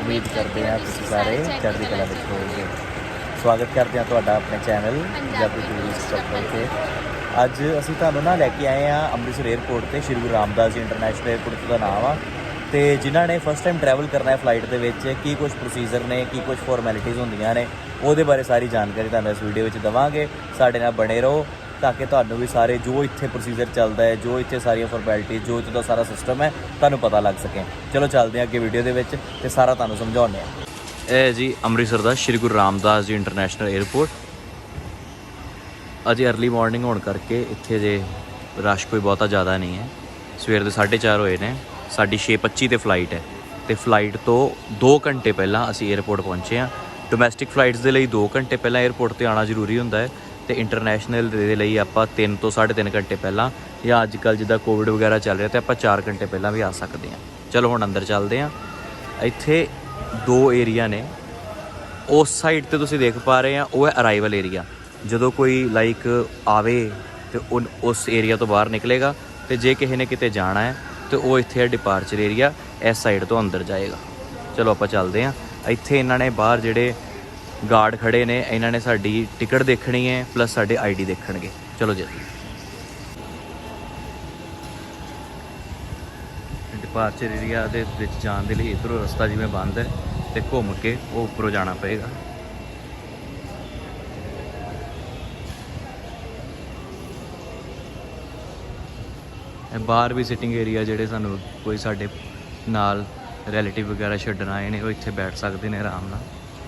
उम्मीद करते हैं तुसीं सारे चढ़दी कला विच होवोगे। स्वागत करते हैं तुहाडा अपने चैनल पंजाबी टूरिस्ट चैनल ते। अज असीं तुहानूं ना लैके आए हैं अमृतसर एयरपोर्ट ते, श्री गुरु रामदास जी इंटरनेशनल एयरपोर्ट का नाम आ। तो जिन्होंने फस्ट टाइम ट्रैवल करना है फ्लाइट के विच की कुछ प्रोसीजर ने, की कुछ फॉर्मैलिटीज़ होंदियां ने, उहदे बारे सारी जानकारी तुहानूं इस वीडियो में देवांगे। साडे नाल बने रहो ताकि तुहानूं भी सारे जो इत्थे प्रोसीजर चलता है, जो इत्थे सारियां फॉर्मैलिटीज़, जो इत्थे दा सारा सिस्टम है तुहानूं पता लग सके। चलो चलते हैं अगे वीडियो दे विच ते सारा तुहानूं समझाउने आ। ਇਹ जी अमृतसर का श्री गुरु रामदास जी इंटरनेशनल एयरपोर्ट। अजे अर्ली मॉर्निंग होने करके इत्थे जे रश कोई बहुता ज़्यादा नहीं है। सवेर के 4:30 होए ने, साडी 6:25 ते फ्लाइट है, तो फ्लाइट तो 2 घंटे पहला असी एयरपोर्ट पहुँचे हाँ। डोमैसटिक फ्लाइट्स के लिए 2 घंटे पहला एयरपोर्ट पर आना जरूरी होंदा है, तो इंटरनेशनल के लिए आप 3 तो 3.5 घंटे पहला, या अजकल जिदा कोविड वगैरह चल रहा तो आप 4 घंटे पहला भी आ सकते हैं। चलो हुण अंदर चलते हैं। इत्थे 2 एरिया ने। उस साइड ते तुसीं देख पा रहे हैं वो है अराइवल एरिया। जदों कोई लाइक आवे तो उस एरिया तो बाहर निकलेगा, तो जे किसी ने किते जाना है तो वो इत्थे है डिपार्चर एरिया, इस साइड तो अंदर जाएगा। चलो आप चलते हैं। इत्थे इन्होंने बाहर जिहड़े गार्ड खड़े ने, इन्होंने साडी टिकट देखनी है प्लस साडे ID देखणगे। चलो जी। डिपार्चर एरिया दे विच जाण दे लई इधरों रस्ता जिवें बंद है, तो घूम के वो उपरों जाना पएगा। बाहर भी सिटिंग एरिया जिहड़े सानूं कोई साडे नाल रिलेटिव वगैरह छड्डण आए ने, वो इत्थे बैठ सकते हैं आराम नाल,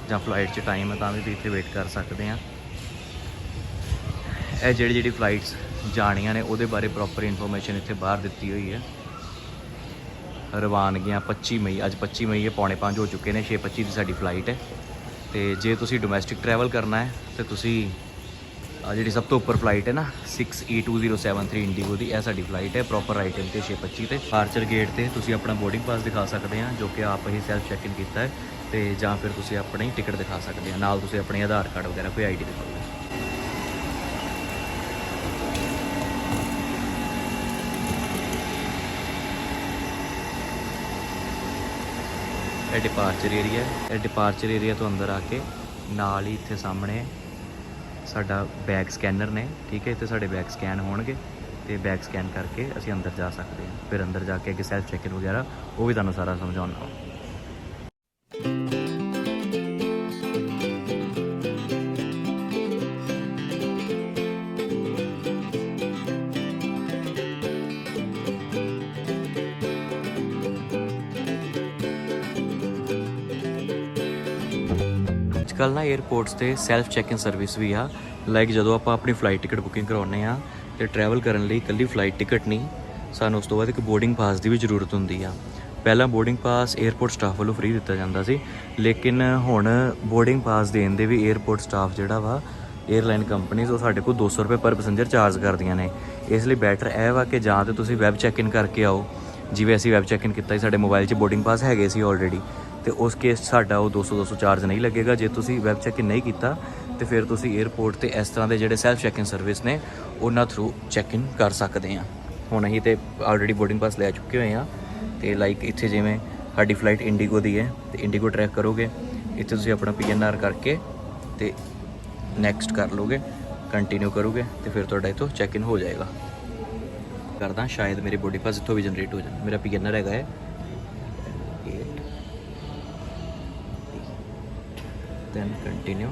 जां फ्लाइट च टाइम है तां भी इत्थे वेट कर सकते हैं। ਇਹ ਜਿਹੜੀ फ्लाइट्स जानियां ने ਉਹਦੇ बारे प्रॉपर इन्फॉर्मेशन इत्थे बाहर दित्ती हुई है। रवानगियाँ 25 मई, अज 25 मई है, 4:45 हो चुके हैं, 6:25 की साडी फ्लाइट है। तो जे तुसी डोमैसटिक ट्रैवल करना है तो तुसी जी सब तो उपर फ्लाइट है ना 6E2073 इंडिगो की, यह साडी फ्लाइट है प्रॉपर राइट टाइम से 6:25 ते। डिपार्चर गेट ते तुसी अपना बोर्डिंग पास दिखा सकते हैं, जो कि आप ही सैल्फ चैक इन किया है, तो जां फिर तुसी अपनी टिकट दिखा सकते हैं, नाल तुसी अपने आधार कार्ड वगैरह कोई ID दिखाओ। यह डिपार्चर एरिया है। डिपार्चर एरिया तो अंदर आके नाल ही इत्थे सामने साडा बैग स्कैनर ने, ठीक है। इत्थे साडे बैग स्कैन होणगे ते बैग स्कैन करके असीं अंदर जा सकते हैं। फिर अंदर जाके अगे सैल्फ चैक इन वगैरह वो भी तुहानूं सारा समझाउणा। अजकल ना एयरपोर्ट्स से सैल्फ चैक इन सर्विस भी आ। लाइक जो आप अपनी फ्लाइट टिकट बुकिंग करवाने आ तो ट्रैवल करने लिए कल्ली फ्लाइट टिकट नहीं, सानूं उस तो बाद एक बोर्डिंग पास की भी जरूरत होंदी आ। पहला बोर्डिंग पास एयरपोर्ट स्टाफ वालों फ्री दिता जाता सी, लेकिन हुण बोर्डिंग पास देण दे भी एयरपोर्ट स्टाफ जिहड़ा वा एयरलाइन कंपनीज़ वो साडे कोल 200 रुपये पर पैसेंजर चार्ज करदियां ने। इसलिए बैटर यह वा कि जां ते तुसीं वैब चैक इन करके आओ, जिवें असीं वैब चैक इन किया, साडे मोबाइल 'च बोर्डिंग पास हैगे सी ऑलरेडी, तो उस केस साडा वो 200 चार्ज नहीं लगेगा। जे तुसीं वैब चैक इन नहीं किया तो फिर तुसीं एयरपोर्ट ते इस तरह के जिहड़े सैल्फ चैक इन सर्विस ने उन्हां थ्रू चैक इन कर सकते हैं। हुण असीं ते ऑलरेडी बोर्डिंग पास लै चुके हुए हैं, तो लाइक इत्थे जिवें साडी फ्लाइट इंडिगो दी है, तो इंडिगो ट्रैक करोगे, इत्थे तुसीं अपना PNR करके तो नैक्सट कर लोगे, कंटिन्यू करोगे तो फिर तुहाडा इत्थों चैक इन हो जाएगा। करदा शायद मेरी बोर्डिंग पास इत्थों भी जनरेट हो जाए। मेरा PNR हैगा है 8, दैन कंटिन्यू।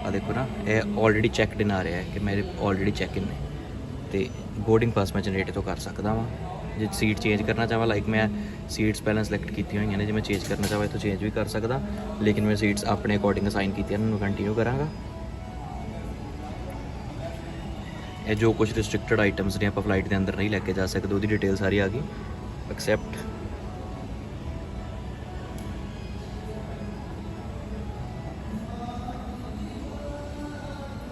आ देखो ना, ये ऑलरेडी चैकड इन आ रहा है कि मेरे ऑलरेडी चैक इन है। ਤੇ ਬੋਰਡਿੰਗ ਪਾਸ ਮੈਂ ਜਨਰੇਟ ਤੋਂ ਕਰ ਸਕਦਾ ਵਾਂ। ਜੇ ਸੀਟ ਚੇਂਜ ਕਰਨਾ ਚਾਹਾਂ, ਲਾਈਕ ਮੈਂ ਸੀਟਸ ਪਹਿਲਾਂ ਸਿਲੈਕਟ ਕੀਤੀਆਂ ਹੋਈਆਂ ਨੇ, ਜੇ ਮੈਂ ਚੇਂਜ ਕਰਨਾ ਚਾਹਾਂ ਇੱਥੋਂ ਚੇਂਜ ਵੀ ਕਰ ਸਕਦਾ, ਲੇਕਿਨ ਮੈਂ ਸੀਟਸ ਆਪਣੇ ਅਕੋਰਡਿੰਗ ਅਸਾਈਨ ਕੀਤੀਆਂ ਨੇ, ਮੈਂ ਕੰਟੀਨਿਊ ਕਰਾਂਗਾ। ਇਹ ਜੋ ਕੁਝ ਰਿਸਟ੍ਰਿਕਟਡ ਆਈਟਮਸ ਨੇ ਆਪਾਂ ਫਲਾਈਟ ਦੇ ਅੰਦਰ ਨਹੀਂ ਲੈ ਕੇ ਜਾ ਸਕਦੇ, ਉਹਦੀ ਡਿਟੇਲ ਸਾਰੀ ਆ ਗਈ। ਐਕਸੈਪਟ।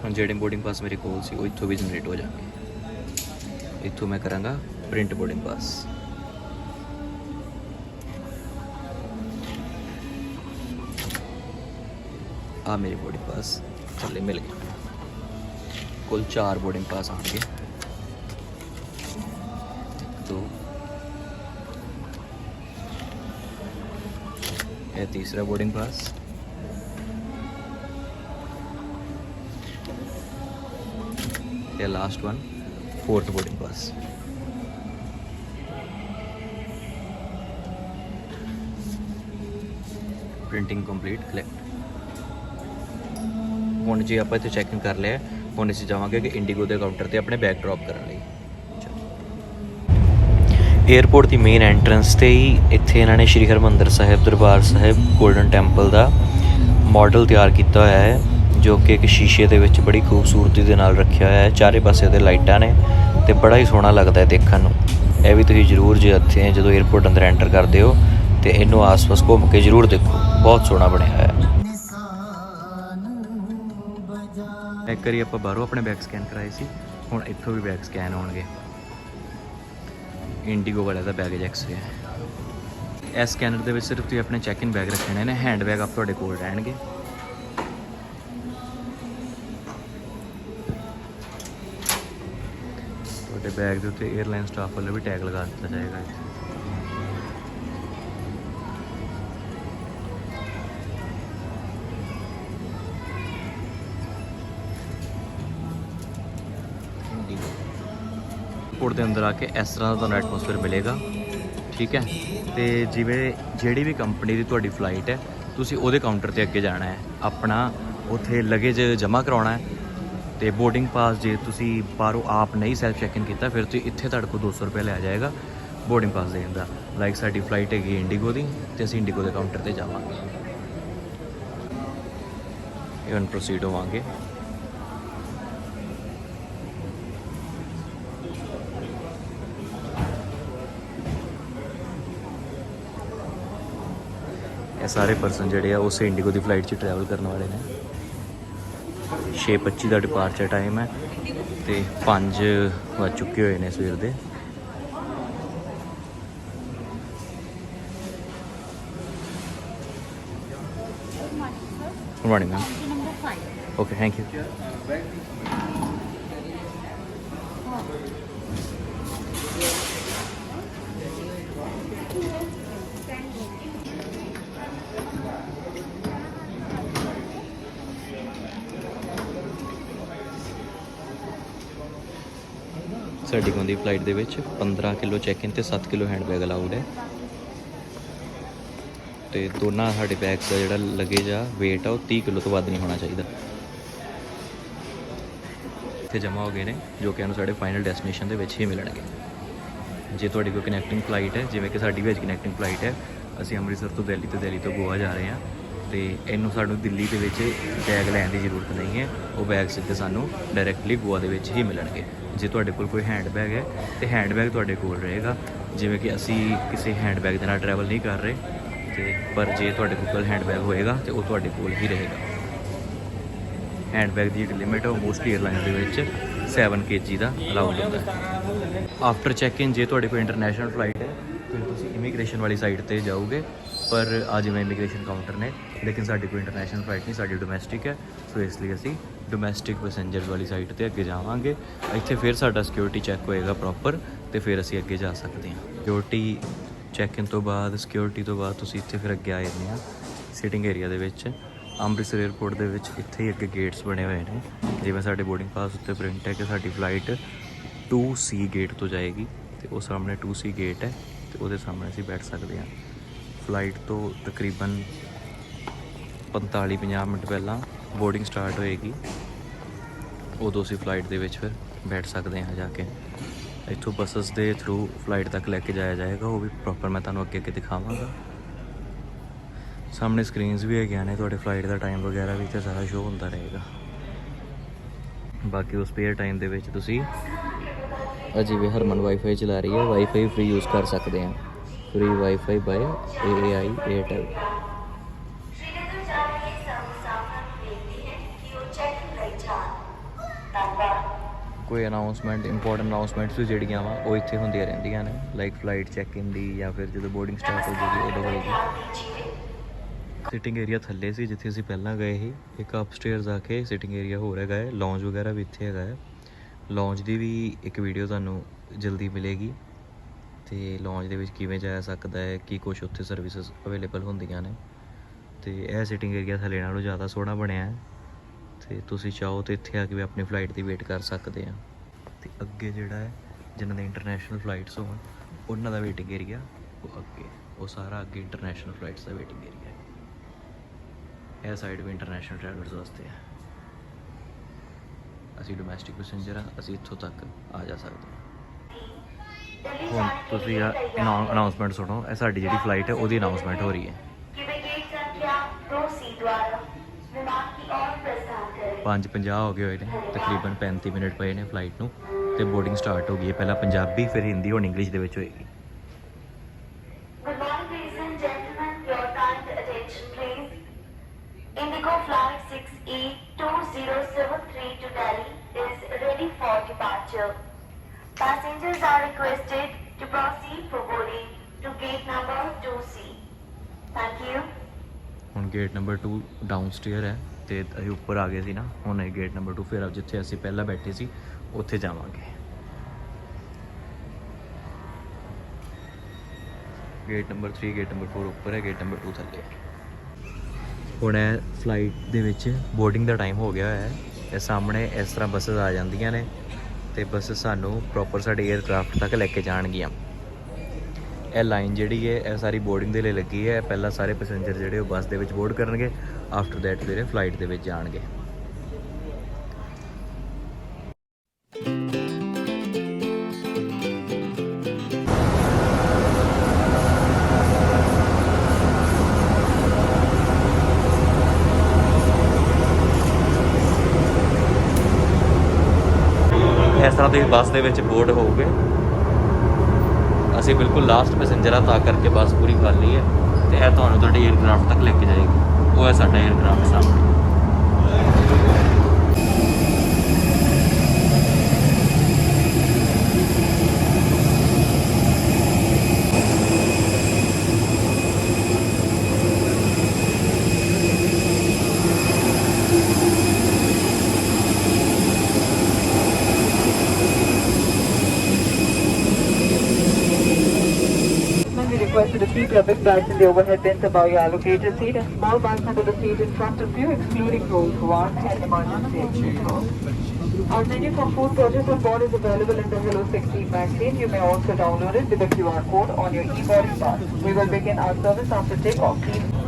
ਹੁਣ ਜਿਹੜੇ ਬੋਰਡਿੰਗ ਪਾਸ ਮੇਰੇ ਕੋਲ ਸੀ ਉਹ ਇੱਥੋਂ ਵੀ ਜਨਰੇਟ ਹੋ ਜਾਣਗੇ। ਇੱਥੋਂ ਮੈਂ ਕਰਾਂਗਾ ਪ੍ਰਿੰਟ ਬੋਰਡਿੰਗ ਪਾਸ। ਆ ਮੇਰੇ ਬੋਰਡਿੰਗ ਪਾਸ ਥੱਲੇ ਮਿਲ ਗਏ। कुल 4 बोर्डिंग पास आएंगे। 2 ये तीसरा बोर्डिंग पास, ये last one 4th boarding pass. Printing complete collect. हुण जी आप इत्थे चैकिंग कर लिया, ਹੁਣ ਅਸੀਂ ਜਾਵਾਂਗੇ ਕਿ ਇੰਡੀਗੋ ਦੇ ਕਾਊਂਟਰ ਤੇ ਆਪਣੇ ਬੈਗ ਡ੍ਰੌਪ ਕਰਨ ਲਈ। ਏਅਰਪੋਰਟ ਦੀ ਮੇਨ ਐਂਟਰੈਂਸ ਤੇ ਹੀ ਇੱਥੇ ਇਹਨਾਂ ਨੇ ਸ਼੍ਰੀ ਹਰਿਮੰਦਰ ਸਾਹਿਬ ਦਰਬਾਰ ਸਾਹਿਬ ਗੋਲਡਨ ਟੈਂਪਲ ਦਾ ਮਾਡਲ ਤਿਆਰ ਕੀਤਾ ਹੋਇਆ ਹੈ, ਜੋ ਕਿ ਇੱਕ ਸ਼ੀਸ਼ੇ ਦੇ ਵਿੱਚ ਬੜੀ ਖੂਬਸੂਰਤੀ ਦੇ ਨਾਲ ਰੱਖਿਆ ਹੋਇਆ ਹੈ। ਚਾਰੇ ਪਾਸੇ ਤੇ ਲਾਈਟਾਂ ਨੇ ਤੇ ਬੜਾ ਹੀ ਸੋਹਣਾ ਲੱਗਦਾ ਹੈ ਦੇਖਣ ਨੂੰ। ਇਹ ਵੀ ਤੁਸੀਂ ਜ਼ਰੂਰ ਜੇ ਇੱਥੇ ਜਦੋਂ ਏਅਰਪੋਰਟ ਅੰਦਰ ਐਂਟਰ ਕਰਦੇ ਹੋ ਤੇ ਇਹਨੂੰ ਆਸ-ਪਾਸ ਘੁੰਮ ਕੇ ਜ਼ਰੂਰ ਦੇਖੋ, ਬਹੁਤ ਸੋਹਣਾ ਬਣਿਆ ਹੋਇਆ ਹੈ। ਇੱਕ ਵਾਰੀ ਆਪਾਂ ਬਾਹਰੋਂ ਆਪਣੇ ਬੈਗ ਸਕੈਨ ਕਰਾਏ ਸੀ, ਹੁਣ ਇੱਥੋਂ ਵੀ ਬੈਗ ਸਕੈਨ ਹੋਣਗੇ। ਇੰਡੀਗੋ ਵਾਲੇ ਦਾ ਬੈਗੇਜ ਐਕਸ-ਰੇ ਹੈ। ਇਸ ਸਕੈਨਰ ਦੇ ਵਿੱਚ ਸਿਰਫ ਤੁਸੀਂ ਆਪਣੇ ਚੈੱਕ ਇਨ ਬੈਗ ਰੱਖਣੇ ਨੇ, ਹੈਂਡ ਬੈਗ ਆਪ ਤੁਹਾਡੇ ਕੋਲ ਰਹਿਣਗੇ। ਤੁਹਾਡੇ ਬੈਗ ਦੇ ਉੱਤੇ 에ਅਰਲਾਈਨ ਸਟਾਫ ਵੱਲੋਂ ਵੀ ਟੈਗ ਲਗਾ ਦਿੱਤਾ ਜਾਏਗਾ। ਏਅਰਪੋਰਟ ਦੇ ਅੰਦਰ ਆ ਕੇ ਇਸ ਤਰ੍ਹਾਂ ਦਾ ਤੁਹਾਨੂੰ ਐਟਮੋਸਫੇਅਰ ਮਿਲੇਗਾ, ਠੀਕ ਹੈ। ਤੇ ਜਿਵੇਂ ਜਿਹੜੀ ਵੀ ਕੰਪਨੀ ਦੀ ਤੁਹਾਡੀ ਫਲਾਈਟ ਹੈ, ਤੁਸੀਂ ਉਹਦੇ ਕਾਊਂਟਰ ਤੇ ਅੱਗੇ ਜਾਣਾ ਹੈ, ਆਪਣਾ ਉੱਥੇ ਲਗੇਜ ਜਮ੍ਹਾਂ ਕਰਾਉਣਾ ਹੈ। ਤੇ ਬੋਰਡਿੰਗ ਪਾਸ ਜੇ ਤੁਸੀਂ ਬਾਹਰੋਂ ਆਪ ਨਹੀਂ ਸੈਲਫ ਚੈੱਕ ਇਨ ਕੀਤਾ, ਫਿਰ ਤੁਸੀਂ ਇੱਥੇ ਤੁਹਾਡੇ ਕੋਲ 200 ਰੁਪਏ ਲਿਆ ਜਾਏਗਾ ਬੋਰਡਿੰਗ ਪਾਸ ਦੇਣ ਦਾ। ਲਾਈਕ ਸਾਡੀ ਫਲਾਈਟ ਹੈਗੀ ਇੰਡੀਗੋ ਦੀ ਤੇ ਅਸੀਂ ਇੰਡੀਗੋ ਦੇ ਕਾਊਂਟਰ ਤੇ ਜਾਵਾਂਗੇ। ਇਵਨ ਪ੍ਰੋਸੀਡ ਹੋਵਾਂਗੇ। ਇਹ ਸਾਰੇ ਪਰਸਨ ਜਿਹੜੇ ਆ ਉਸੇ ਇੰਡੀਗੋ ਦੀ ਫਲਾਈਟ 'ਚ ਟਰੈਵਲ ਕਰਨ ਵਾਲੇ ਨੇ। 6:25 ਦਾ ਡਿਪਾਰਚਰ ਟਾਈਮ ਹੈ ਤੇ 5 ਵੱਜ ਚੁੱਕੇ ਹੋਏ ਨੇ ਸਵੇਰ ਦੇ। Good morning ma'am. Okay, thank you. ਸਾਡੀ ਗੋਂਦੀ ਫਲਾਈਟ ਦੇ ਵਿੱਚ 15 ਕਿਲੋ ਚੈੱਕ ਇਨ ਤੇ 7 ਕਿਲੋ ਹੈਂਡ ਬੈਗ ਅਲਾਉਡ ਹੈ। ਤੇ ਦੋਨਾਂ ਸਾਡੇ ਬੈਗਸ ਦਾ ਜਿਹੜਾ ਲਗੇਜ ਆ ਵੇਟ ਆ ਉਹ 30 ਕਿਲੋ ਤੋਂ ਵੱਧ ਨਹੀਂ ਹੋਣਾ ਚਾਹੀਦਾ। ਇੱਥੇ ਜਮ੍ਹਾਂ ਹੋ ਗਏ ਨੇ, ਜੋ ਕਿ ਸਾਨੂੰ ਸਾਡੇ ਫਾਈਨਲ ਡੈਸਟੀਨੇਸ਼ਨ ਦੇ ਵਿੱਚ ਹੀ ਮਿਲਣਗੇ। ਜੇ ਤੁਹਾਡੀ ਕੋਈ ਕਨੈਕਟਿੰਗ ਫਲਾਈਟ ਹੈ, ਜਿਵੇਂ ਕਿ ਸਾਡੀ ਵੀ ਅੱਜ ਕਨੈਕਟਿੰਗ ਫਲਾਈਟ ਹੈ, ਅਸੀਂ ਅੰਮ੍ਰਿਤਸਰ ਤੋਂ ਦਿੱਲੀ ਤੇ ਦਿੱਲੀ ਤੋਂ ਗੋਆ ਜਾ ਰਹੇ ਹਾਂ, ਤੇ ਇਹਨੂੰ ਸਾਨੂੰ ਦਿੱਲੀ ਦੇ ਵਿੱਚ ਬੈਗ ਲੈਣ ਦੀ ਜ਼ਰੂਰਤ ਨਹੀਂ ਹੈ। ਉਹ ਬੈਗ ਸਿੱਧੇ ਸਾਨੂੰ ਡਾਇਰੈਕਟਲੀ ਗੋਆ ਦੇ ਵਿੱਚ ਹੀ ਮਿਲਣਗੇ। ਜੇ ਤੁਹਾਡੇ ਕੋਲ ਕੋਈ ਹੈਂਡ ਬੈਗ ਹੈ ਤੇ ਹੈਂਡ ਬੈਗ ਤੁਹਾਡੇ ਕੋਲ ਰਹੇਗਾ। ਜਿਵੇਂ ਕਿ ਅਸੀਂ ਕਿਸੇ ਹੈਂਡ ਬੈਗ ਦੇ ਨਾਲ ਟਰੈਵਲ ਨਹੀਂ ਕਰ ਰਹੇ, ਤੇ ਪਰ ਜੇ ਤੁਹਾਡੇ ਕੋਲ ਹੈਂਡ ਬੈਗ ਹੋਏਗਾ ਤੇ ਉਹ ਤੁਹਾਡੇ ਕੋਲ ਹੀ ਰਹੇਗਾ। ਹੈਂਡ ਬੈਗ ਦੀ ਜਿਹੜੀ ਲਿਮਿਟ ਹੈ ਉਹ ਮੋਸਟਲੀ ਏਅਰਲਾਈਨ ਦੇ ਵਿੱਚ 7 kg ਦਾ ਅਲਾਉਡ ਹੁੰਦਾ ਹੈ। ਆਫਟਰ ਚੈੱਕ ਇਨ ਜੇ ਤੁਹਾਡੇ ਕੋਲ ਇੰਟਰਨੈਸ਼ਨਲ ਫਲਾਈਟ ਹੈ ਫਿਰ ਤੁਸੀਂ ਇਮੀਗ੍ਰੇਸ਼ਨ ਵਾਲੀ ਸਾਈਡ ਤੇ ਜਾਓਗੇ, ਪਰ ਆ ਜਿਵੇਂ ਇਮੀਗ੍ਰੇਸ਼ਨ ਕਾਊਂਟਰ ਨੇ, ਲੇਕਿਨ ਸਾਡੀ ਕੋਈ ਇੰਟਰਨੈਸ਼ਨਲ ਫਲਾਈਟ ਨਹੀਂ, ਸਾਡੀ ਡੋਮੈਸਟਿਕ ਹੈ। ਸੋ ਇਸ ਲਈ ਅਸੀਂ ਡੋਮੈਸਟਿਕ ਪੈਸੇਂਜਰਸ ਵਾਲੀ ਸਾਈਡ ਤੇ ਅੱਗੇ ਜਾਵਾਂਗੇ। ਇੱਥੇ ਫਿਰ ਸਾਡਾ ਸਿਕਿਉਰਿਟੀ ਚੈੱਕ ਹੋਏਗਾ ਪ੍ਰੋਪਰ, ਤੇ ਫਿਰ ਅਸੀਂ ਅੱਗੇ ਜਾ ਸਕਦੇ ਹਾਂ। ਸਿਕਿਉਰਿਟੀ ਚੈੱਕ ਇਨ ਤੋਂ ਬਾਅਦ, ਸਿਕਿਉਰਿਟੀ ਤੋਂ ਬਾਅਦ ਤੁਸੀਂ ਇੱਥੇ ਫਿਰ ਅੱਗੇ ਆ ਜਾਂਦੇ ਆ ਸਿਟਿੰਗ ਏਰੀਆ ਦੇ ਵਿੱਚ। ਅੰਮ੍ਰਿਤਸਰ ਏਅਰਪੋਰਟ ਦੇ ਵਿੱਚ ਇੱਥੇ ਹੀ ਅੱਗੇ ਗੇਟਸ ਬਣੇ ਹੋਏ ਨੇ। ਜਿਵੇਂ ਸਾਡੇ ਬੋਰਡਿੰਗ ਪਾਸ ਉੱਤੇ ਪ੍ਰਿੰਟ ਹੈ ਕਿ ਸਾਡੀ ਫਲਾਈਟ 2C ਗੇਟ ਤੋਂ ਜਾਏਗੀ, ਤੇ ਉਹ ਸਾਹਮਣੇ 2C ਗੇਟ ਹੈ, ਤੇ ਉਹਦੇ ਸਾਹਮਣੇ ਅਸੀਂ ਬੈਠ ਸਕਦੇ ਹਾਂ। ਫਲਾਈਟ ਤੋਂ ਤਕਰੀਬਨ 45-50 ਮਿੰਟ ਪਹਿਲਾਂ ਬੋਰਡਿੰਗ ਸਟਾਰਟ ਹੋਏਗੀ, ਉਦੋਂ ਅਸੀਂ ਫਲਾਈਟ ਦੇ ਵਿੱਚ ਫਿਰ ਬੈਠ ਸਕਦੇ ਹਾਂ ਜਾ ਕੇ। ਇੱਥੋਂ ਬੱਸਸ ਦੇ ਥਰੂ ਫਲਾਈਟ ਤੱਕ ਲੈ ਕੇ ਜਾਇਆ ਜਾਏਗਾ, ਉਹ ਵੀ ਪ੍ਰੋਪਰ ਮੈਂ ਤੁਹਾਨੂੰ ਅੱਗੇ ਅੱਗੇ ਦਿਖਾਵਾਂਗਾ। ਸਾਹਮਣੇ ਸਕਰੀਨਸ ਵੀ ਹੈਗੀਆਂ ਨੇ, ਤੁਹਾਡੇ ਫਲਾਈਟ ਦਾ ਟਾਈਮ ਵਗੈਰਾ ਵੀ ਇੱਥੇ ਸਾਰਾ ਸ਼ੋਅ ਹੁੰਦਾ ਰਹੇਗਾ। ਬਾਕੀ ਉਸ ਸਪੇਅਰ ਟਾਈਮ ਦੇ ਵਿੱਚ ਤੁਸੀਂ ਜਿਵੇਂ ਹਰਮਨ ਵਾਈਫਾਈ ਚਲਾ ਰਹੀ ਹੈ, ਵਾਈਫਾਈ ਫ੍ਰੀ ਯੂਜ਼ ਕਰ ਸਕਦੇ ਹਾਂ। Free wifi by AAI Airtel। ਕੋਈ ਅਨਾਊਂਸਮੈਂਟ, ਇੰਪੋਰਟੈਂਟ ਅਨਾਊਂਸਮੈਂਟਸ ਵੀ ਜਿਹੜੀਆਂ ਵਾ ਉਹ ਇੱਥੇ ਹੁੰਦੀਆਂ ਰਹਿੰਦੀਆਂ ਨੇ, ਲਾਈਕ ਫਲਾਈਟ ਚੈੱਕ ਇਨ ਦੀ, ਜਾਂ ਫਿਰ ਜਦੋਂ ਬੋਰਡਿੰਗ ਸਟਾਰਟ ਹੋ ਜਾਏਗੀ ਉਦੋਂ ਹੋਏਗੀ। ਸਿਟਿੰਗ ਏਰੀਆ ਥੱਲੇ ਸੀ ਜਿੱਥੇ ਅਸੀਂ ਪਹਿਲਾਂ ਗਏ ਸੀ, ਇੱਕ ਅਪਸਟੇਅਰਸ ਆ ਕੇ ਸਿਟਿੰਗ ਏਰੀਆ ਹੋਰ ਹੈਗਾ ਹੈ। ਲੌਂਜ ਵਗੈਰਾ ਵੀ ਇੱਥੇ ਹੈਗਾ ਹੈ। ਲੌਂਜ ਦੀ ਵੀ ਇੱਕ ਵੀਡੀਓ ਤੁਹਾਨੂੰ ਜਲਦੀ ਮਿਲੇਗੀ, ਅਤੇ ਲੌਂਜ ਦੇ ਵਿੱਚ ਕਿਵੇਂ ਜਾਇਆ ਸਕਦਾ ਹੈ, ਕੀ ਕੁਛ ਉੱਥੇ ਸਰਵਿਸਿਜ਼ ਅਵੇਲੇਬਲ ਹੁੰਦੀਆਂ ਨੇ। ਅਤੇ ਇਹ ਸਿਟਿੰਗ ਏਰੀਆ ਥੱਲੇ ਨਾਲੋਂ ਜ਼ਿਆਦਾ ਸੋਹਣਾ ਬਣਿਆ ਹੈ, ਅਤੇ ਤੁਸੀਂ ਚਾਹੋ ਤਾਂ ਇੱਥੇ ਆ ਕੇ ਵੀ ਆਪਣੀ ਫਲਾਈਟ ਦੀ ਵੇਟ ਕਰ ਸਕਦੇ ਆ। ਅਤੇ ਅੱਗੇ ਜਿਹੜਾ ਹੈ ਜਿਨ੍ਹਾਂ ਦੇ ਇੰਟਰਨੈਸ਼ਨਲ ਫਲਾਈਟਸ ਹੋਣ ਉਹਨਾਂ ਦਾ ਵੇਟਿੰਗ ਏਰੀਆ ਉਹ ਅੱਗੇ, ਉਹ ਸਾਰਾ ਅੱਗੇ ਇੰਟਰਨੈਸ਼ਨਲ ਫਲਾਈਟਸ ਦਾ ਵੇਟਿੰਗ ਏਰੀਆ ਹੈ। ਇਹ ਸਾਈਡ ਵੀ ਇੰਟਰਨੈਸ਼ਨਲ ਟਰੈਵਲਰਸ ਵਾਸਤੇ ਹੈ। ਅਸੀਂ ਡੋਮੈਸਟਿਕ ਪੈਸੇਂਜਰ ਹਾਂ, ਅਸੀਂ ਇੱਥੋਂ ਤੱਕ ਆ ਜਾ ਸਕਦੇ ਹਾਂ। ਹੁਣ ਤੁਸੀਂ ਅਨਾਊਂਸਮੈਂਟ ਸੁਣੋ, ਇਹ ਸਾਡੀ ਜਿਹੜੀ ਫਲਾਈਟ ਹੈ ਉਹਦੀ ਅਨਾਊਂਸਮੈਂਟ ਹੋ ਰਹੀ ਹੈ। 5:50 ਹੋ ਗਏ ਹੋਏ ਨੇ, ਤਕਰੀਬਨ 35 ਮਿੰਟ ਪਏ ਨੇ ਫਲਾਈਟ ਨੂੰ, ਅਤੇ ਬੋਰਡਿੰਗ ਸਟਾਰਟ ਹੋ ਗਈ ਹੈ। ਪਹਿਲਾਂ ਪੰਜਾਬੀ, ਫਿਰ ਹਿੰਦੀ, ਹੁਣ ਇੰਗਲਿਸ਼ ਦੇ ਵਿੱਚ ਹੋਏਗੀ। Indigo Flight 6E2073 to Delhi is ready for departure. Passengers are requested to proceed for boarding to gate number 2C. Thank you. ਹੁਣ ਗੇਟ ਨੰਬਰ 2 ਡਾਊਨ ਸਟੇਅਰ ਹੈ, ਅਤੇ ਅਸੀਂ ਉੱਪਰ ਆ ਗਏ ਸੀ ਨਾ, ਹੁਣ ਇਹ ਗੇਟ ਨੰਬਰ 2, ਫਿਰ ਜਿੱਥੇ ਅਸੀਂ ਪਹਿਲਾਂ ਬੈਠੇ ਸੀ ਉੱਥੇ ਜਾਵਾਂਗੇ। ਗੇਟ ਨੰਬਰ 3, ਗੇਟ ਨੰਬਰ 4 ਉੱਪਰ ਹੈ, ਗੇਟ ਨੰਬਰ 2 ਥੱਲੇ ਹੈ। ਹੁਣ ਇਹ ਫਲਾਈਟ ਦੇ ਵਿੱਚ ਬੋਰਡਿੰਗ ਦਾ ਟਾਈਮ ਹੋ ਗਿਆ ਹੋਇਆ ਹੈ। ਇਹ ਸਾਹਮਣੇ ਇਸ ਤਰ੍ਹਾਂ ਬੱਸਿਸ ਆ ਜਾਂਦੀਆਂ ਨੇ, ਅਤੇ ਬੱਸਿਸ ਸਾਨੂੰ ਪ੍ਰੋਪਰ ਸਾਡੇ ਏਅਰਕ੍ਰਾਫਟ ਤੱਕ ਲੈ ਕੇ ਜਾਣਗੀਆਂ। ਇਹ ਲਾਈਨ ਜਿਹੜੀ ਹੈ ਇਹ ਸਾਰੀ ਬੋਰਡਿੰਗ ਦੇ ਲਈ ਲੱਗੀ ਹੈ। ਪਹਿਲਾਂ ਸਾਰੇ ਪੈਸੇਂਜਰ ਜਿਹੜੇ ਉਹ ਬੱਸ ਦੇ ਵਿੱਚ ਬੋਰਡ ਕਰਨਗੇ, ਆਫਟਰ ਦੈਟ ਫਿਰ ਫਲਾਈਟ ਦੇ ਵਿੱਚ ਜਾਣਗੇ। ਇਸ ਤਰ੍ਹਾਂ ਤੁਸੀਂ ਬੱਸ ਦੇ ਵਿੱਚ ਬੋਰਡ ਹੋਊਗੇ। ਅਸੀਂ ਬਿਲਕੁਲ ਲਾਸਟ ਪੈਸੇਂਜਰ ਆ, ਤਾਂ ਕਰਕੇ ਬੱਸ ਪੂਰੀ ਖਾਲੀ ਹੈ, ਅਤੇ ਇਹ ਤੁਹਾਨੂੰ ਤੁਹਾਡੇ ਏਅਰਕ੍ਰਾਫਟ ਤੱਕ ਲੈ ਕੇ ਜਾਏਗੀ। ਉਹ ਹੈ ਸਾਡਾ ਏਅਰਕ੍ਰਾਫਟ ਸਾਹਮਣੇ। Requested to keep your big bags in the overhead bins above your allocated seat and small bags under the seat in front of you, excluding those who are and emergency exit. Our menu for food purchase on board is available in the Hello 16 magazine. You may also download it with the QR code on your e-boarding pass. We will begin our service after takeoff.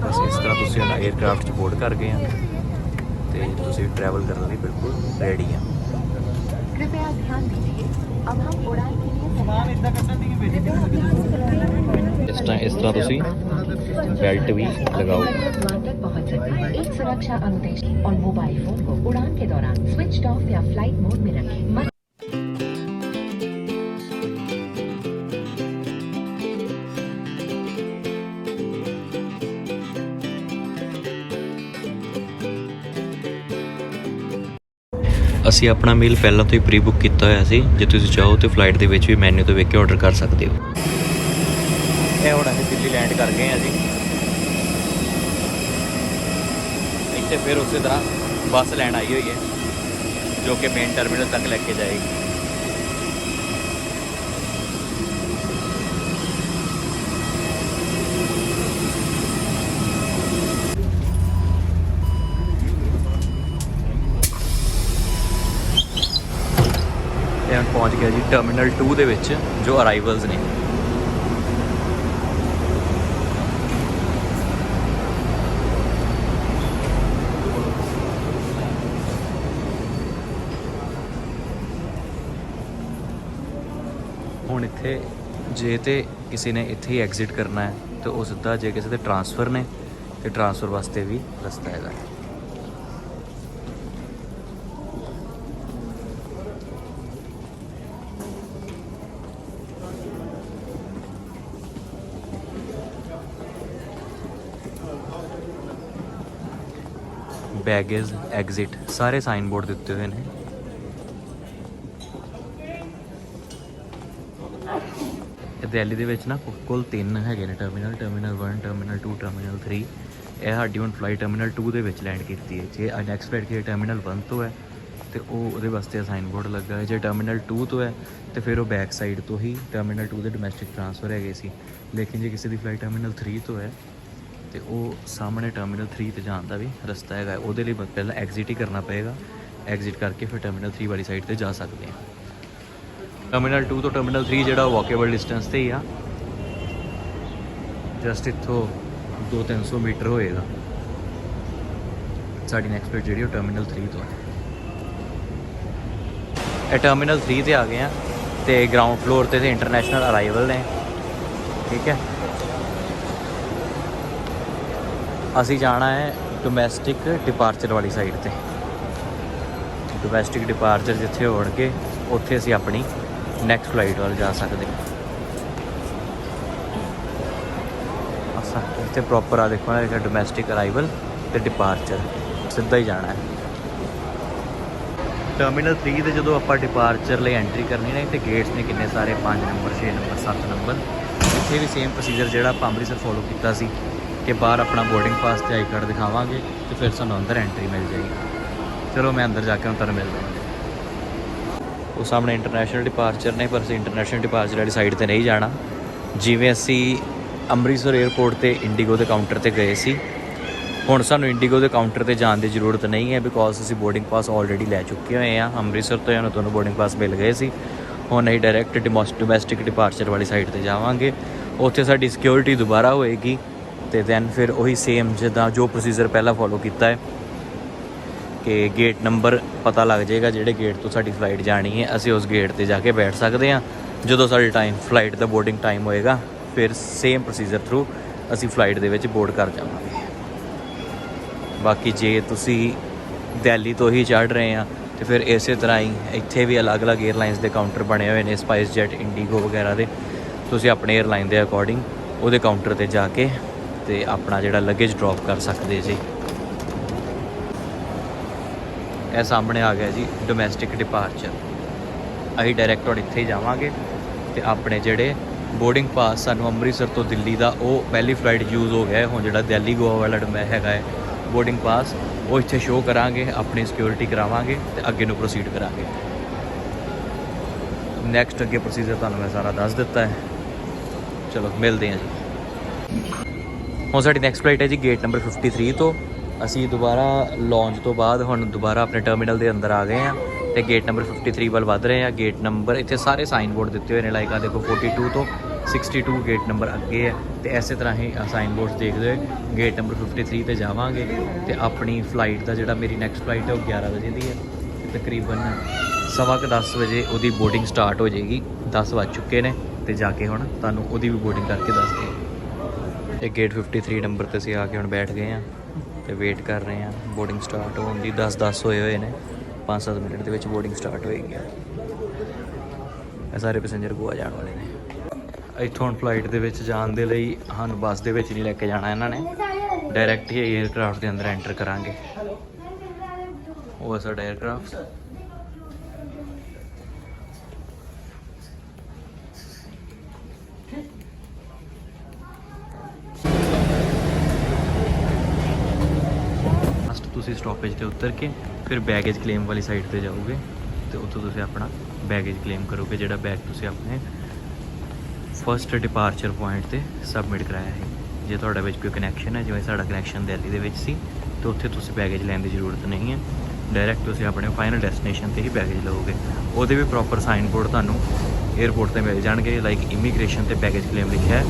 ਅਸੀਂ ਇਸ ਤਰ੍ਹਾਂ ਤੁਸੀਂ aircraft 'ਚ board ਕਰ ਗਏ ਆ, ਅਤੇ ਤੁਸੀਂ ਟਰੈਵਲ ਕਰਨ ਲਈ ਬਿਲਕੁਲ ਰੈਡੀ ਆ। कृपया ध्यान दीजिए, अब हम उड़ान के लिए ਇਸ ਤਰ੍ਹਾਂ ਤੁਸੀਂ बेल्ट भी लगाओ। एक सुरक्षा अनुदेश और मोबाइल फोन को उड़ान के दौरान स्विच ऑफ या फ्लाइट मोड में रखें। ਅਸੀਂ ਆਪਣਾ ਮੀਲ ਪਹਿਲਾਂ ਤੋਂ ਹੀ ਪ੍ਰੀ ਬੁੱਕ ਕੀਤਾ ਹੋਇਆ ਸੀ। ਜੇ ਤੁਸੀਂ ਚਾਹੋ ਤਾਂ ਫਲਾਈਟ ਦੇ ਵਿੱਚ ਵੀ ਮੈਨੂ ਤੋਂ ਵੇਖ ਕੇ ਆਰਡਰ ਕਰ ਸਕਦੇ ਹੋ। ਇਹ ਹੁਣ ਅਸੀਂ ਦਿੱਲੀ ਲੈਂਡ ਕਰ ਗਏ ਹਾਂ ਜੀ। ਇੱਥੇ ਫਿਰ ਉਸੇ ਤਰ੍ਹਾਂ ਬੱਸ ਲੈਣ ਆਈ ਹੋਈ ਹੈ ਜੋ ਕਿ ਮੇਨ ਟਰਮੀਨਲ ਤੱਕ ਲੈ ਕੇ ਜਾਏਗੀ। ਇਹ ਪਹੁੰਚ ਗਿਆ ਜੀ ਟਰਮੀਨਲ 2 ਦੇ ਵਿੱਚ ਜੋ ਅਰਾਈਵਲਸ ਨੇ। ਹੁਣ ਇੱਥੇ ਜੇ ਤੇ ਕਿਸੇ ਨੇ ਇੱਥੇ ਹੀ ਐਗਜ਼ਿਟ ਕਰਨਾ ਹੈ ਤੇ ਉਹ ਸਿੱਧਾ, ਜੇ ਕਿਸੇ ਦੇ ਟਰਾਂਸਫਰ ਨੇ ਤੇ ਟਰਾਂਸਫਰ ਵਾਸਤੇ ਵੀ ਰਸਤਾ ਹੈਗਾ। ਬੈਗੇਜ ਐਗਜ਼ਿਟ ਸਾਰੇ ਸਾਈਨ ਬੋਰਡ ਦਿੱਤੇ ਹੋਏ ਨੇ। ਦਿੱਲੀ ਦੇ ਵਿੱਚ ਨਾ ਕੁੱਲ 3 ਹੈਗੇ ਨੇ ਟਰਮੀਨਲ 1, ਟਰਮੀਨਲ 2, ਟਰਮੀਨਲ 3। ਇਹ ਸਾਡੀ ਹੁਣ ਫਲਾਈਟ ਟਰਮੀਨਲ 2 ਦੇ ਵਿੱਚ ਲੈਂਡ ਕੀਤੀ ਹੈ। ਜੇ ਨੈਕਸਟ ਫਲਾਈਟ ਕਿ ਟਰਮੀਨਲ 1 ਤੋਂ ਹੈ ਤੇ ਉਹਦੇ ਵਾਸਤੇ ਸਾਈਨ ਬੋਰਡ ਲੱਗਾ ਹੈ। ਜੇ ਟਰਮੀਨਲ 2 ਤੋਂ ਹੈ ਤੇ ਫਿਰ ਉਹ ਬੈਕ ਸਾਈਡ ਤੋਂ ਹੀ ਟਰਮੀਨਲ 2 ਦੇ ਡੋਮੈਸਟਿਕ ਟ੍ਰਾਂਸਫਰ ਹੈਗੇ ਸੀ। ਲੇਕਿਨ ਜੇ ਕਿਸੇ ਦੀ ਫਲਾਈਟ ਟਰਮੀਨਲ 3 ਤੋਂ ਹੈ ਤੇ ਉਹ ਸਾਹਮਣੇ ਟਰਮੀਨਲ 3 ਤੇ ਜਾਣ ਦਾ ਵੀ ਰਸਤਾ ਹੈਗਾ। ਉਹਦੇ ਲਈ ਪਹਿਲਾਂ ਐਗਜ਼ਿਟ ਹੀ ਕਰਨਾ ਪਏਗਾ। ਐਗਜ਼ਿਟ ਕਰਕੇ ਫਿਰ ਟਰਮੀਨਲ 3 ਵਾਲੀ ਸਾਈਡ ਤੇ ਜਾ ਸਕਦੇ ਹਾਂ। ਟਰਮੀਨਲ 2 ਤੋਂ ਟਰਮੀਨਲ 3 ਜਿਹੜਾ ਵਾਕੇਬਲ ਡਿਸਟੈਂਸ ਤੇ ਹੀ ਆ, ਜਸਟ ਇੱਥੋਂ 200-300 ਮੀਟਰ ਹੋਏਗਾ। ਸਾਡੀ ਨੈਕਸਟ ਫਲਾਈਟ ਜਿਹੜੀ ਉਹ ਟਰਮੀਨਲ 3 ਤੋਂ ਹੈ। ਇਹ ਟਰਮੀਨਲ 3 ਤੇ ਆ ਗਏ ਆ ਤੇ ਗਰਾਊਂਡ ਫਲੋਰ ਤੇ ਇੰਟਰਨੈਸ਼ਨਲ ਅਰਾਈਵਲ ਨੇ। ਠੀਕ ਹੈ, ਅਸੀਂ ਜਾਣਾ ਹੈ ਡੋਮੈਸਟਿਕ ਡਿਪਾਰਚਰ ਵਾਲੀ ਸਾਈਡ ਤੇ। ਡੋਮੈਸਟਿਕ ਡਿਪਾਰਚਰ ਜਿੱਥੇ ਹੋਣਗੇ ਉੱਥੇ ਅਸੀਂ ਆਪਣੀ ਨੈਕਸਟ ਫਲਾਈਟ ਵੱਲ ਜਾ ਸਕਦੇ ਹਾਂ। ਅਸਾਂ ਇੱਥੇ ਪ੍ਰੋਪਰ ਆ ਦੇਖੋ ਨਾ, ਡੋਮੈਸਟਿਕ ਅਰਾਈਵਲ ਤੇ ਡਿਪਾਰਚਰ, ਸਿੱਧਾ ਹੀ ਜਾਣਾ ਹੈ। ਟਰਮੀਨਲ 3 ਦੇ ਜਦੋਂ ਆਪਾਂ ਡਿਪਾਰਚਰ ਲਈ ਐਂਟਰੀ ਕਰਨੀ ਨਾ, ਤੇ ਗੇਟਸ ਨੇ ਕਿੰਨੇ ਸਾਰੇ 5 ਨੰਬਰ 6 ਨੰਬਰ 7 ਨੰਬਰ। ਇੱਥੇ ਵੀ ਸੇਮ ਪ੍ਰੋਸੀਜਰ ਜਿਹੜਾ ਆਪਾਂ ਅੰਮ੍ਰਿਤਸਰ ਫੋਲੋ ਕੀਤਾ ਸੀ ਕਿ ਬਾਹਰ ਆਪਣਾ ਬੋਰਡਿੰਗ ਪਾਸ ਤੇ ਆਈ ਕਾਰਡ ਦਿਖਾਵਾਂਗੇ ਤੇ ਫਿਰ ਸਾਨੂੰ ਅੰਦਰ ਐਂਟਰੀ ਮਿਲ ਜਾਏਗੀ। ਚਲੋ ਮੈਂ ਅੰਦਰ ਜਾ ਕੇ ਹੁਣ ਤੁਹਾਨੂੰ ਮਿਲਦਾ। ਉਹ ਸਾਹਮਣੇ ਇੰਟਰਨੈਸ਼ਨਲ ਡਿਪਾਰਚਰ ਨੇ, ਪਰ ਅਸੀਂ ਇੰਟਰਨੈਸ਼ਨਲ ਡਿਪਾਰਚਰ ਵਾਲੀ ਸਾਈਡ ਤੇ ਨਹੀਂ ਜਾਣਾ। ਜਿਵੇਂ ਅਸੀਂ ਅੰਮ੍ਰਿਤਸਰ 에ਅਰਪੋਰਟ ਤੇ ਇੰਡੀਗੋ ਦੇ ਕਾਊਂਟਰ ਤੇ ਗਏ ਸੀ, ਹੁਣ ਸਾਨੂੰ ਇੰਡੀਗੋ ਦੇ ਕਾਊਂਟਰ ਤੇ ਜਾਣ ਦੀ ਜ਼ਰੂਰਤ ਨਹੀਂ ਹੈ, ਬਿਕੋਜ਼ ਅਸੀਂ ਬੋਰਡਿੰਗ ਪਾਸ ਆਲਰੇਡੀ ਲੈ ਚੁੱਕੇ ਹੋਏ ਹਾਂ। ਅੰਮ੍ਰਿਤਸਰ ਤੋਂ ਸਾਨੂੰ ਤੁਹਾਨੂੰ ਬੋਰਡਿੰਗ ਪਾਸ ਮਿਲ ਗਏ ਸੀ। ਹੁਣ ਅਸੀਂ ਡਾਇਰੈਕਟ ਡੋਮੈਸਟਿਕ ਡਿਪਾਰਚਰ ਵਾਲੀ ਸਾਈਡ ਤੇ ਜਾਵਾਂਗੇ। ਉੱਥੇ ਸਾਡੀ ਸਿਕਿਉਰਿਟੀ ਦੁਬਾਰਾ ਹੋਏਗੀ ਤੇ ਦੈਨ ਫਿਰ ਉਹੀ ਸੇਮ ਜਿੱਦਾਂ ਜੋ ਪ੍ਰੋਸੀਜਰ ਪਹਿਲਾਂ ਫੋਲੋ ਕੀਤਾ ਹੈ ਕਿ ਗੇਟ ਨੰਬਰ ਪਤਾ ਲੱਗ ਜਾਏਗਾ ਜਿਹੜੇ ਗੇਟ ਤੋਂ ਸਾਡੀ ਫਲਾਈਟ ਜਾਣੀ ਹੈ। ਅਸੀਂ ਉਸ ਗੇਟ ਤੇ ਜਾ ਕੇ ਬੈਠ ਸਕਦੇ ਹਾਂ। ਜਦੋਂ ਸਾਡੀ ਫਲਾਈਟ ਦਾ ਬੋਰਡਿੰਗ ਟਾਈਮ ਹੋਏਗਾ ਫਿਰ ਸੇਮ ਪ੍ਰੋਸੀਜਰ ਥਰੂ ਅਸੀਂ ਫਲਾਈਟ ਦੇ ਵਿੱਚ ਬੋਰਡ ਕਰ ਜਾਵਾਂਗੇ। ਬਾਕੀ ਜੇ ਤੁਸੀਂ ਦਿੱਲੀ ਤੋਂ ਹੀ ਚੜ੍ਹ ਰਹੇ ਆ ਤੇ ਫਿਰ ਇਸੇ ਤਰ੍ਹਾਂ ਹੀ ਇੱਥੇ ਵੀ ਅਲੱਗ-ਅਲੱਗ 에ਅਰਲਾਈਨਸ ਦੇ ਕਾਊਂਟਰ ਬਣੇ ਹੋਏ ਨੇ, ਸਪਾਈਸ ਜੈਟ, ਇੰਡੀਗੋ ਵਗੈਰਾ ਦੇ। ਤੁਸੀਂ ਆਪਣੇ 에ਅਰਲਾਈਨ ਦੇ ਅਕੋਰਡਿੰਗ ਉਹਦੇ ਕਾਊਂਟਰ ਤੇ ਜਾ ਕੇ ਤੇ ਆਪਣਾ ਜਿਹੜਾ ਲੱਗੇਜ ਡ੍ਰੌਪ ਕਰ ਸਕਦੇ ਜੀ। ਇਹ ਸਾਹਮਣੇ ਆ ਗਿਆ ਜੀ ਡੋਮੈਸਟਿਕ ਡਿਪਾਰਚਰ। ਅਸੀਂ ਡਾਇਰੈਕਟ ਹੁਣ ਇੱਥੇ ਹੀ ਜਾਵਾਂਗੇ ਤੇ ਆਪਣੇ ਜਿਹੜੇ ਬੋਰਡਿੰਗ ਪਾਸ ਸਾਨੂੰ ਅੰਮ੍ਰਿਤਸਰ ਤੋਂ ਦਿੱਲੀ ਦਾ, ਉਹ ਪਹਿਲੀ ਫਲਾਈਟ ਯੂਜ਼ ਹੋ ਗਿਆ। ਹੁਣ ਜਿਹੜਾ ਦਿੱਲੀ ਗੋਆ ਵਾਲਾ ਹੈਗਾ ਹੈ ਬੋਰਡਿੰਗ ਪਾਸ, ਉਹ ਇੱਥੇ ਸ਼ੋਅ ਕਰਾਂਗੇ, ਆਪਣੀ ਸਿਕਿਉਰਿਟੀ ਕਰਾਵਾਂਗੇ ਤੇ ਅੱਗੇ ਨੂੰ ਪ੍ਰੋਸੀਡ ਕਰਾਂਗੇ। ਨੈਕਸਟ ਅੱਗੇ ਪ੍ਰੋਸੀਜਰ ਤੁਹਾਨੂੰ ਮੈਂ ਸਾਰਾ ਦੱਸ ਦਿੱਤਾ ਹੈ। ਚਲੋ ਮਿਲਦੇ ਹਾਂ ਜੀ। ਹੁਣ ਸਾਡੀ ਨੈਕਸਟ ਫਲਾਈਟ ਹੈ ਜੀ ਗੇਟ ਨੰਬਰ 53 ਤੋਂ। ਅਸੀਂ ਦੁਬਾਰਾ ਲੌਂਚ ਤੋਂ ਬਾਅਦ ਹੁਣ ਦੁਬਾਰਾ ਆਪਣੇ ਟਰਮੀਨਲ ਦੇ ਅੰਦਰ ਆ ਗਏ ਹਾਂ ਤੇ ਗੇਟ ਨੰਬਰ 53 ਵੱਲ ਵੱਧ ਰਹੇ ਹਾਂ। ਗੇਟ ਨੰਬਰ ਇੱਥੇ ਸਾਰੇ ਸਾਈਨ ਬੋਰਡ ਦਿੱਤੇ ਹੋਏ ਨੇ, ਲਾਈਕ ਆ ਦੇਖੋ 42 ਤੋਂ 62 ਗੇਟ ਨੰਬਰ ਅੱਗੇ ਹੈ ਤੇ ਇਸੇ ਤਰ੍ਹਾਂ ਹੀ ਸਾਈਨ ਬੋਰਡ ਦੇਖਦੇ ਹੋਏ ਗੇਟ ਨੰਬਰ 53 ਤੇ ਜਾਵਾਂਗੇ ਤੇ ਆਪਣੀ ਫਲਾਈਟ ਦਾ ਜਿਹੜਾ ਮੇਰੀ ਨੈਕਸਟ ਫਲਾਈਟ ਹੈ ਉਹ 11 ਵਜੇ ਦੀ ਹੈ ਤੇ ਤਕਰੀਬਨ 10:15 ਵਜੇ ਉਹਦੀ ਬੋਰਡਿੰਗ ਸਟਾਰਟ ਹੋ ਜਾਏਗੀ। 10 ਵੱਜ ਚੁੱਕੇ ਨੇ ਤੇ ਜਾ ਕੇ ਹੁਣ ਤੁਹਾਨੂੰ ਉਹਦੀ ਵੀ ਬੋਰਡਿੰਗ ਕਰਕੇ ਦੱਸਦੇ ਹਾਂ। ਇਹ ਗੇਟ 53 ਨੰਬਰ ਤੇ ਅਸੀਂ ਆ ਕੇ ਹੁਣ ਬੈਠ ਗਏ ਹਾਂ ਤੇ ਵੇਟ ਕਰ ਰਹੇ ਹਾਂ ਬੋਰਡਿੰਗ ਸਟਾਰਟ ਹੋਣ ਦੀ। 10 ਹੋਏ ਹੋਏ ਨੇ, 5-7 ਮਿੰਟ ਦੇ ਵਿੱਚ ਬੋਰਡਿੰਗ ਸਟਾਰਟ ਹੋਏਗੀ। ਇਹ ਸਾਰੇ ਪੈਸੇਂਜਰ ਗੋਆ ਜਾਣ ਵਾਲੇ ਨੇ। ਇੱਥੋਂ ਹੁਣ ਫਲਾਈਟ ਦੇ ਵਿੱਚ ਜਾਣ ਦੇ ਲਈ ਸਾਨੂੰ ਬੱਸ ਦੇ ਵਿੱਚ ਨਹੀਂ ਲੈ ਕੇ ਜਾਣਾ ਇਹਨਾਂ ਨੇ, ਡਾਇਰੈਕਟ ਹੀ 에ਅਰਕ੍ਰਾਫਟ ਦੇ ਅੰਦਰ ਐਂਟਰ ਕਰਾਂਗੇ। ਉਹ ਸਾਡਾ 에ਅਰਕ੍ਰਾਫਟ ਤੁਸੀਂ ਸਟਾਪੇਜ ਤੇ ਉਤਰ ਕੇ ਫਿਰ ਬੈਗੇਜ ਕਲੇਮ ਵਾਲੀ ਸਾਈਡ ਤੇ ਜਾਓਗੇ ਤੇ ਉੱਥੋਂ ਤੁਸੀਂ ਆਪਣਾ ਬੈਗੇਜ ਕਲੇਮ ਕਰੋਗੇ, ਜਿਹੜਾ ਬੈਗ ਤੁਸੀਂ ਆਪਣੇ ਫਸਟ ਡਿਪਾਰਚਰ ਪੁਆਇੰਟ ਤੇ ਸਬਮਿਟ ਕਰਾਇਆ ਹੈ। ਜੇ ਤੁਹਾਡਾ ਵਿੱਚ ਕੋਈ ਕਨੈਕਸ਼ਨ ਹੈ, ਜਿਵੇਂ ਸਾਡਾ ਕਨੈਕਸ਼ਨ ਦਿੱਲੀ ਦੇ ਵਿੱਚ ਸੀ, ਤੇ ਉੱਥੇ ਤੁਸੀਂ ਬੈਗੇਜ ਲੈਣ ਦੀ ਜ਼ਰੂਰਤ ਨਹੀਂ ਹੈ। ਡਾਇਰੈਕਟ ਤੁਸੀਂ ਆਪਣੇ ਫਾਈਨਲ ਡੈਸਟੀਨੇਸ਼ਨ ਤੇ ਹੀ ਬੈਗੇਜ ਲਓਗੇ। ਉਹਦੇ ਵੀ ਪ੍ਰੋਪਰ ਸਾਈਨ ਬੋਰਡ ਤੁਹਾਨੂੰ 에ਅਰਪੋਰਟ ਤੇ ਮਿਲ ਜਾਣਗੇ, ਲਾਈਕ ਇਮੀਗ੍ਰੇਸ਼ਨ ਤੇ ਬੈਗੇਜ ਕਲੇਮ ਲਿਖਿਆ ਹੈ।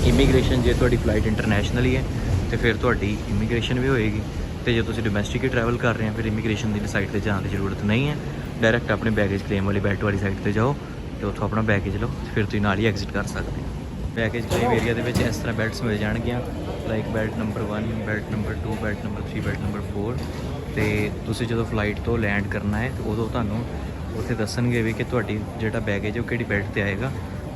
ਇਮੀਗ੍ਰੇਸ਼ਨ ਜੇ ਤੁਹਾਡੀ ਫਲਾਈਟ ਇੰਟਰਨੈਸ਼ਨਲ ਹੀ ਹੈ ਤੇ ਫਿਰ ਤੁਹਾਡੀ ਇਮੀਗ੍ਰੇਸ਼ਨ ਵੀ ਹੋਏਗੀ, ਤੇ ਜੇ ਤੁਸੀਂ ਡੋਮੈਸਟਿਕ ਹੀ ਟਰੈਵਲ ਕਰ ਰਹੇ ਹੋ ਫਿਰ ਇਮੀਗ੍ਰੇਸ਼ਨ ਦੀ ਸਾਈਟ ਤੇ ਜਾਣ ਦੀ ਜ਼ਰੂਰਤ ਨਹੀਂ ਹੈ। ਡਾਇਰੈਕਟ ਆਪਣੇ ਬੈਗੇਜ ਕਲੇਮ ਵਾਲੀ ਬੈਲਟ ਵਾਲੀ ਸਾਈਡ ਤੇ ਜਾਓ ਤੇ ਉੱਥੋਂ ਆਪਣਾ ਬੈਗੇਜ ਲਓ ਤੇ ਫਿਰ ਤੁਸੀਂ ਨਾਲ ਹੀ ਐਗਜ਼ਿਟ ਕਰ ਸਕਦੇ ਹੋ। ਬੈਗੇਜ ਕਲੇਮ ਏਰੀਆ ਦੇ ਵਿੱਚ ਇਸ ਤਰ੍ਹਾਂ ਬੈਲਟਸ ਮਿਲ ਜਾਣਗੀਆਂ, like belt number 1, belt number 2, belt number 3, belt number 4। ਤੇ ਤੁਸੀਂ ਜਦੋਂ ਫਲਾਈਟ ਤੋਂ ਲੈਂਡ ਕਰਨਾ ਹੈ ਤੇ ਉਦੋਂ ਤੁਹਾਨੂੰ ਉੱਥੇ ਦੱਸਣਗੇ ਵੀ ਕਿ ਤੁਹਾਡੀ ਜਿਹੜਾ ਬੈਗੇਜ ਹੈ ਉਹ ਕਿਹੜੀ ਬੈਲਟ ਤੇ ਆਏਗਾ।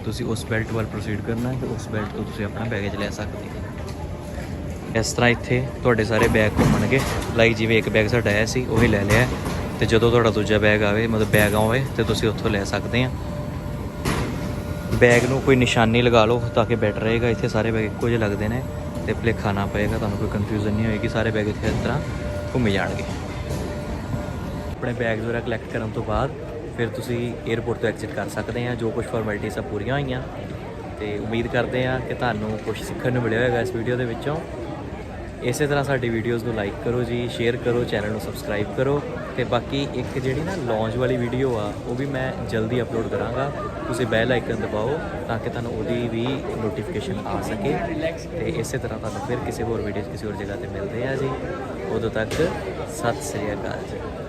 ਤੁਸੀਂ ਉਸ ਬੈਲਟ ਵੱਲ ਪ੍ਰੋਸੀਡ ਕਰਨਾ ਹੈ ਤੇ ਉਸ ਬੈਲਟ ਤੋਂ ਤੁਸੀਂ ਆਪਣਾ ਬੈਗੇਜ ਲੈ ਸਕਦੇ ਹੋ। ਇਸ ਤਰ੍ਹਾਂ ਇੱਥੇ ਤੁਹਾਡੇ ਸਾਰੇ ਬੈਗ ਘੁੰਮਣਗੇ, ਲਾਈਕ ਜਿਵੇਂ ਇੱਕ ਬੈਗ ਸਾਡਾ ਆਇਆ ਸੀ ਉਹੀ ਲੈ ਲਿਆ, ਤੇ ਜਦੋਂ ਤੁਹਾਡਾ ਦੂਜਾ ਬੈਗ ਆਵੇ ਮਤਲਬ ਬੈਗ ਆਵੇ ਤੇ ਤੁਸੀਂ ਉੱਥੋਂ ਲੈ ਸਕਦੇ ਆ। ਬੈਗ ਨੂੰ ਕੋਈ ਨਿਸ਼ਾਨੀ ਲਗਾ ਲਓ ਤਾਂ ਕਿ ਬੈਟਰ ਰਹੇਗਾ। ਇੱਥੇ ਸਾਰੇ ਬੈਗ ਇੱਕੋ ਜਿਹੇ ਲੱਗਦੇ ਨੇ ਤੇ ਭੁਲੇਖਾ ਨਾ ਪਏਗਾ, ਤੁਹਾਨੂੰ ਕੋਈ ਕਨਫਿਊਜ਼ਨ ਨਹੀਂ ਹੋਏਗੀ। ਸਾਰੇ ਬੈਗ ਇੱਥੇ ਇਸ ਤਰ੍ਹਾਂ ਘੁੰਮੀ ਜਾਣਗੇ। ਆਪਣੇ ਬੈਗ ਵਗੈਰਾ ਕਲੈਕਟ ਕਰਨ ਤੋਂ ਬਾਅਦ ਫਿਰ ਤੁਸੀਂ 에ਅਰਪੋਰਟ ਤੋਂ ਐਗਜ਼ਿਟ ਕਰ ਸਕਦੇ ਆ। ਜੋ ਕੁਝ ਫਾਰਮੈਲਿਟੀਆਂ ਪੂਰੀਆਂ ਹੋਈਆਂ, ਤੇ ਉਮੀਦ ਕਰਦੇ ਆ ਕਿ ਤੁਹਾਨੂੰ ਕੁਝ ਸਿੱਖਣ ਨੂੰ ਮਿਲਿਆ ਹੋਵੇਗਾ ਇਸ ਵੀਡੀਓ ਦੇ ਵਿੱਚੋਂ। ਇਸੇ ਤਰ੍ਹਾਂ ਸਾਡੀ ਵੀਡੀਓਜ਼ ਨੂੰ ਲਾਈਕ ਕਰੋ ਜੀ, ਸ਼ੇਅਰ ਕਰੋ, ਚੈਨਲ ਨੂੰ ਸਬਸਕ੍ਰਾਈਬ ਕਰੋ। ਤੇ ਬਾਕੀ ਇੱਕ ਜਿਹੜੀ ਨਾ ਲੌਂਚ ਵਾਲੀ ਵੀਡੀਓ ਆ ਉਹ ਵੀ ਮੈਂ ਜਲਦੀ ਅਪਲੋਡ ਕਰਾਂਗਾ। ਤੁਸੀਂ ਬੈਲ ਆਈਕਨ ਦਬਾਓ ਤਾਂ ਕਿ ਤੁਹਾਨੂੰ ਉਹਦੀ ਵੀ ਨੋਟੀਫਿਕੇਸ਼ਨ ਆ ਸਕੇ। ਤੇ ਇਸੇ ਤਰ੍ਹਾਂ ਤੁਹਾਨੂੰ ਫਿਰ ਕਿਸੇ ਹੋਰ ਵੀਡੀਓ 'ਚ ਕਿਸੇ ਹੋਰ ਜਗ੍ਹਾ ਤੇ ਮਿਲਦੇ ਆ ਜੀ। ਉਦੋਂ ਤੱਕ ਸਤਿ ਸ੍ਰੀ ਅਕਾਲ ਜੀ।